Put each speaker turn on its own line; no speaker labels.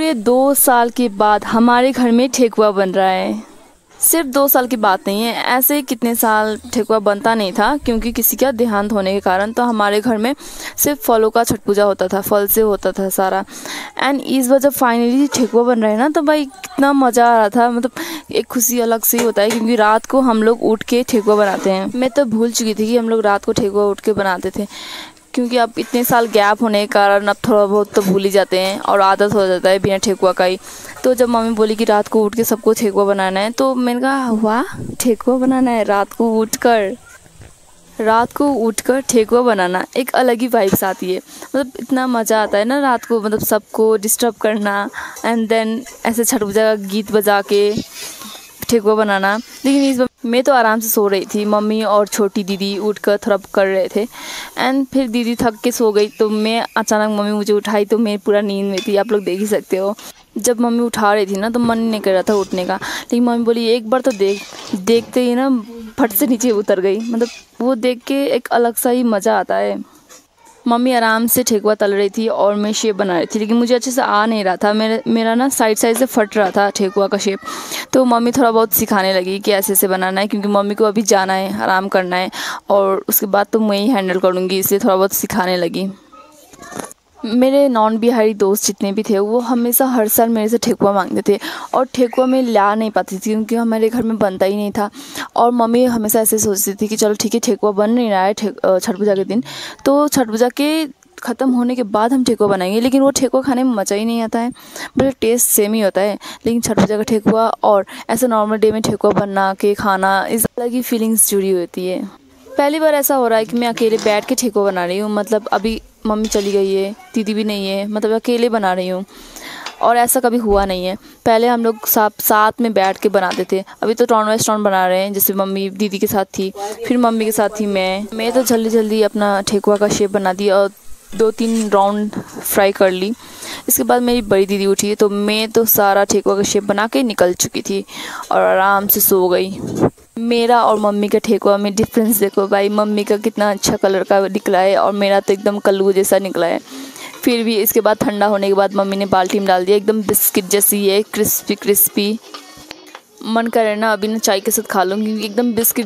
पूरे 2 साल के बाद हमारे घर में ठेकुआ बन रहा है। सिर्फ 2 साल की बात नहीं है, ऐसे कितने साल ठेकुआ बनता नहीं था क्योंकि किसी का देहांत होने के कारण। तो हमारे घर में सिर्फ फलों का छठ पूजा होता था, फल से होता था सारा। एंड इस बार जब फाइनली ठेकुआ बन रहा है ना, तो भाई कितना मज़ा आ रहा था। मतलब एक खुशी अलग से ही होता है क्योंकि रात को हम लोग उठ के ठेकुआ बनाते हैं। मैं तो भूल चुकी थी कि हम लोग रात को ठेकुआ उठ के बनाते थे, क्योंकि अब इतने साल गैप होने के कारण अब थोड़ा बहुत तो भूल ही जाते हैं और आदत हो जाता है बिना ठेकुआ का ही। तो जब मम्मी बोली कि रात को उठ के सबको ठेकुआ बनाना है, तो मैंने कहा वाह, ठेकुआ बनाना है रात को उठकर ठेकुआ बनाना, एक अलग ही वाइब्स आती है। मतलब इतना मज़ा आता है ना रात को, मतलब सबको डिस्टर्ब करना एंड देन ऐसे छठ पूजा का गीत बजा के ठेकुआ बनाना। लेकिन इस बार मैं तो आराम से सो रही थी, मम्मी और छोटी दीदी उठकर थोड़ा कर रहे थे एंड फिर दीदी थक के सो गई। तो मैं अचानक मम्मी मुझे उठाई तो मैं पूरा नींद में थी, आप लोग देख ही सकते हो। जब मम्मी उठा रही थी ना तो मन नहीं कर रहा था उठने का, लेकिन मम्मी बोली एक बार तो देखते ही ना फट से नीचे उतर गई। मतलब वो देख के एक अलग सा ही मज़ा आता है। मम्मी आराम से ठेकुआ तल रही थी और मैं शेप बना रही थी, लेकिन मुझे अच्छे से आ नहीं रहा था। मेरा ना साइड से फट रहा था ठेकुआ का शेप। तो मम्मी थोड़ा बहुत सिखाने लगी कि ऐसे ऐसे बनाना है, क्योंकि मम्मी को अभी जाना है, आराम करना है और उसके बाद तो मैं ही हैंडल करूँगी, इसलिए थोड़ा बहुत सिखाने लगी। मेरे नॉन बिहारी दोस्त जितने भी थे वो हमेशा हर साल मेरे से ठेकुआ मांगते थे और ठेकुआ मैं ला नहीं पाती थी क्योंकि हमारे घर में बनता ही नहीं था। और मम्मी हमेशा ऐसे सोचती थी कि चलो ठीक है, ठेकुआ बन नहीं रहा है छठ पूजा के दिन, तो छठ पूजा के ख़त्म होने के बाद हम ठेकुआ बनाएंगे। लेकिन वो ठेकुआ खाने में मज़ा ही नहीं आता है, बट टेस्ट सेम ही होता है। लेकिन छठ पूजा का ठेकुआ और ऐसे नॉर्मल डे में ठेकुआ बना के खाना, इस अलग ही फीलिंग्स जुड़ी होती है। पहली बार ऐसा हो रहा है कि मैं अकेले बैठ के ठेकुआ बना रही हूँ। मतलब अभी मम्मी चली गई है, दीदी भी नहीं है, मतलब अकेले बना रही हूँ और ऐसा कभी हुआ नहीं है। पहले हम लोग साथ में बैठ के बनाते थे। अभी तो टॉर्न बाय टॉर्न बना रहे हैं, जैसे मम्मी दीदी के साथ थी, फिर मम्मी के साथ थी मैं तो जल्दी अपना ठेकुआ का शेप बना दिया और 2-3 राउंड फ्राई कर ली। इसके बाद मेरी बड़ी दीदी उठी तो मैं तो सारा ठेकुआ का शेप बना के निकल चुकी थी और आराम से सो गई। मेरा और मम्मी का ठेकुआ में डिफरेंस देखो भाई, मम्मी का कितना अच्छा कलर का निकला है और मेरा तो एकदम कल्लू जैसा निकला है। फिर भी इसके बाद ठंडा होने के बाद मम्मी ने बाल्टी में डाल दिया, एकदम बिस्किट जैसी है, क्रिस्पी। मन करे ना अभी ना चाय के साथ खा लूँ, क्योंकि एकदम बिस्किट